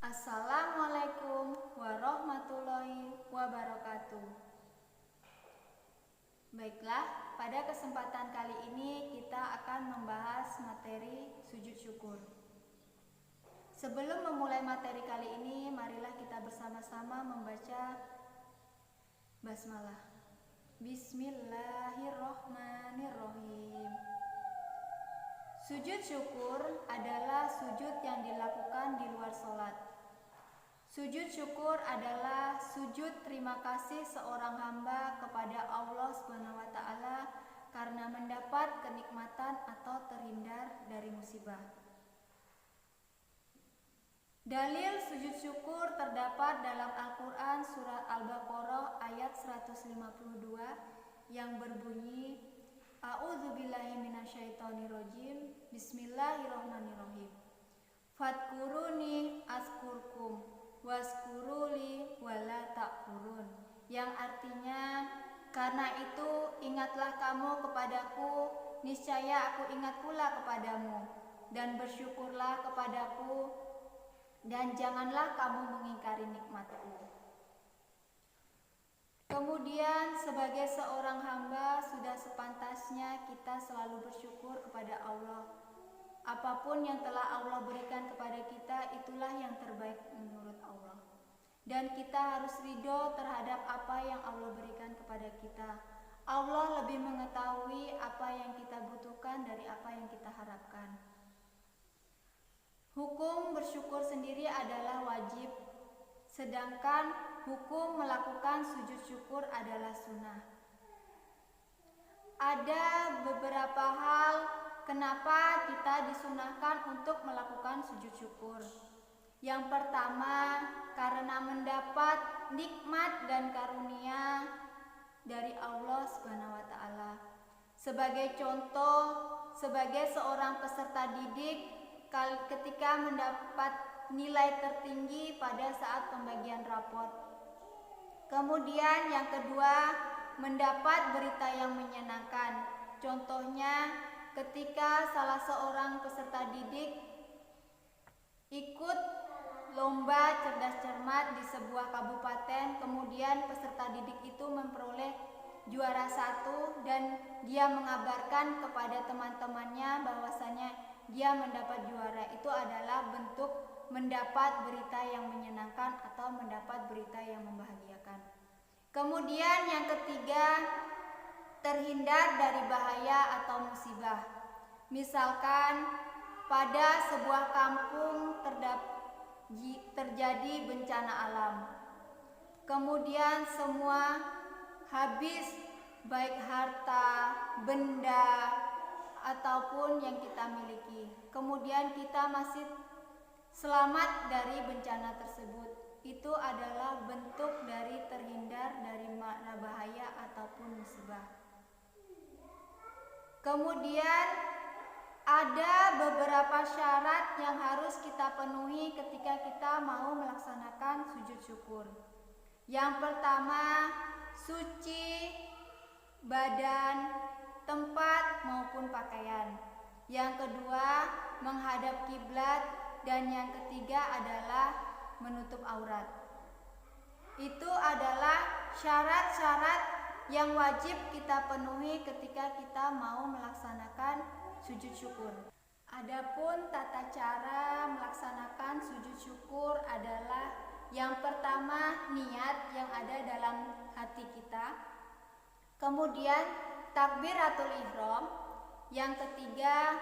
Assalamualaikum warahmatullahi wabarakatuh. Baiklah, pada kesempatan kali ini kita akan membahas materi sujud syukur. Sebelum memulai materi kali ini, marilah kita bersama-sama membaca basmalah. Bismillahirrohmanirrohim. Sujud syukur adalah sujud yang dilakukan di luar sholat. Sujud syukur adalah sujud terima kasih seorang hamba kepada Allah SWT karena mendapat kenikmatan atau terhindar dari musibah. Dalil sujud syukur terdapat dalam Al-Quran surat Al-Baqarah ayat 152 yang berbunyi, A'udzubillahi minasyaitonirrajim, Bismillahirrahmanirrahim. Fadkuruni askurkum waskuruli wala takfurun, yang artinya, karena itu ingatlah kamu kepadaku, niscaya aku ingat pula kepadamu, dan bersyukurlah kepadaku, dan janganlah kamu mengingkari nikmatku. Kemudian sebagai seorang hamba sudah sepantasnya kita selalu bersyukur kepada Allah. Apapun yang telah Allah berikan kepada kita, itulah yang terbaik menurut Allah. Dan kita harus ridho terhadap apa yang Allah berikan kepada kita. Allah lebih mengetahui apa yang kita butuhkan dari apa yang kita harapkan. Hukum bersyukur sendiri adalah wajib, sedangkan hukum melakukan sujud syukur adalah sunnah. Ada beberapa hal kenapa kita disunahkan untuk melakukan sujud syukur. Yang pertama, karena mendapat nikmat dan karunia dari Allah SWT. Sebagai contoh, sebagai seorang peserta didik, ketika mendapat nilai tertinggi pada saat pembagian rapot. Kemudian yang kedua, mendapat berita yang menyenangkan. Contohnya, ketika salah seorang peserta didik ikut lomba cerdas cermat di sebuah kabupaten, kemudian peserta didik itu memperoleh juara 1 dan dia mengabarkan kepada teman-temannya bahwasanya dia mendapat juara. Itu adalah bentuk mendapat berita yang menyenangkan atau mendapat berita yang membahagiakan. Kemudian yang ketiga, terhindar dari bahaya atau musibah. Misalkan pada sebuah kampung terjadi bencana alam. Kemudian semua habis, baik harta, benda, ataupun yang kita miliki. Kemudian kita masih selamat dari bencana tersebut. Itu adalah bentuk dari terhindar dari makna bahaya ataupun musibah. Kemudian ada beberapa syarat yang harus kita penuhi ketika kita mau melaksanakan sujud syukur. Yang pertama, suci badan, tempat maupun pakaian. Yang kedua, menghadap kiblat, dan yang ketiga adalah menutup aurat. Itu adalah syarat-syarat yang wajib kita penuhi ketika kita mau melaksanakan sujud syukur. Adapun tata cara melaksanakan sujud syukur adalah yang pertama, niat yang ada dalam hati kita. Kemudian takbiratul ihram. Yang ketiga,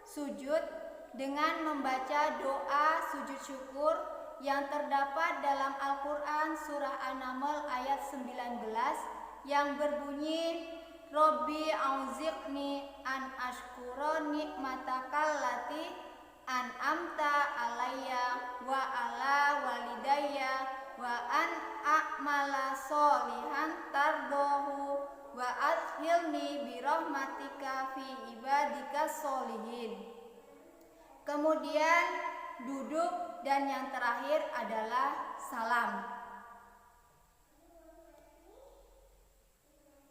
sujud dengan membaca doa sujud syukur yang terdapat dalam Al-Quran surah An-Naml ayat 19 yang berbunyi, Robbi auziqni an ashkura nikmatakal lati an'amta alayya wa ala walidayya wa an a'mala solihan tardohu wa adkhilni birahmatika fi ibadika solihin. Kemudian duduk, dan yang terakhir adalah salam.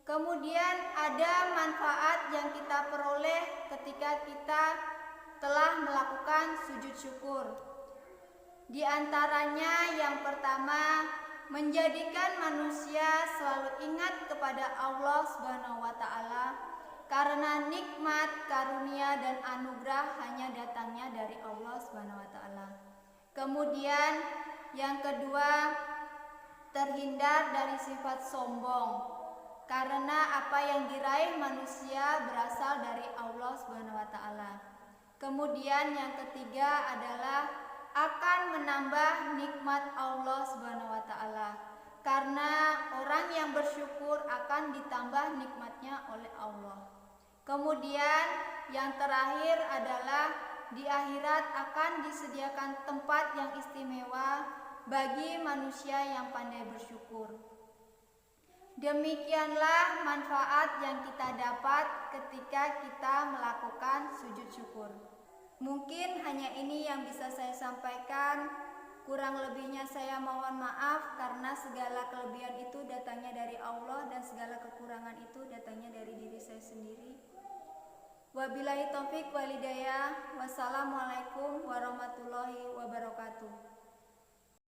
Kemudian ada manfaat yang kita peroleh ketika kita telah melakukan sujud syukur. Di antaranya yang pertama, menjadikan manusia selalu ingat kepada Allah Subhanahu wa taala karena nikmat, karunia dan anugerah hanya datangnya dari Allah Subhanahu wa taala. Kemudian yang kedua, terhindar dari sifat sombong. Karena apa yang diraih manusia berasal dari Allah Subhanahu wa taala. Kemudian yang ketiga adalah akan menambah nikmat Allah Subhanahu wa taala. Karena orang yang bersyukur akan ditambah nikmatnya oleh Allah. Kemudian yang terakhir adalah di akhirat akan disediakan tempat yang istimewa bagi manusia yang pandai bersyukur. Demikianlah manfaat yang kita dapat ketika kita melakukan sujud syukur. Mungkin hanya ini yang bisa saya sampaikan. Kurang lebihnya saya mohon maaf karena segala kelebihan itu datangnya dari Allah dan segala kekurangan itu datangnya dari diri saya sendiri. Wabillahi taufik wal hidayah. Wassalamualaikum warahmatullahi wabarakatuh.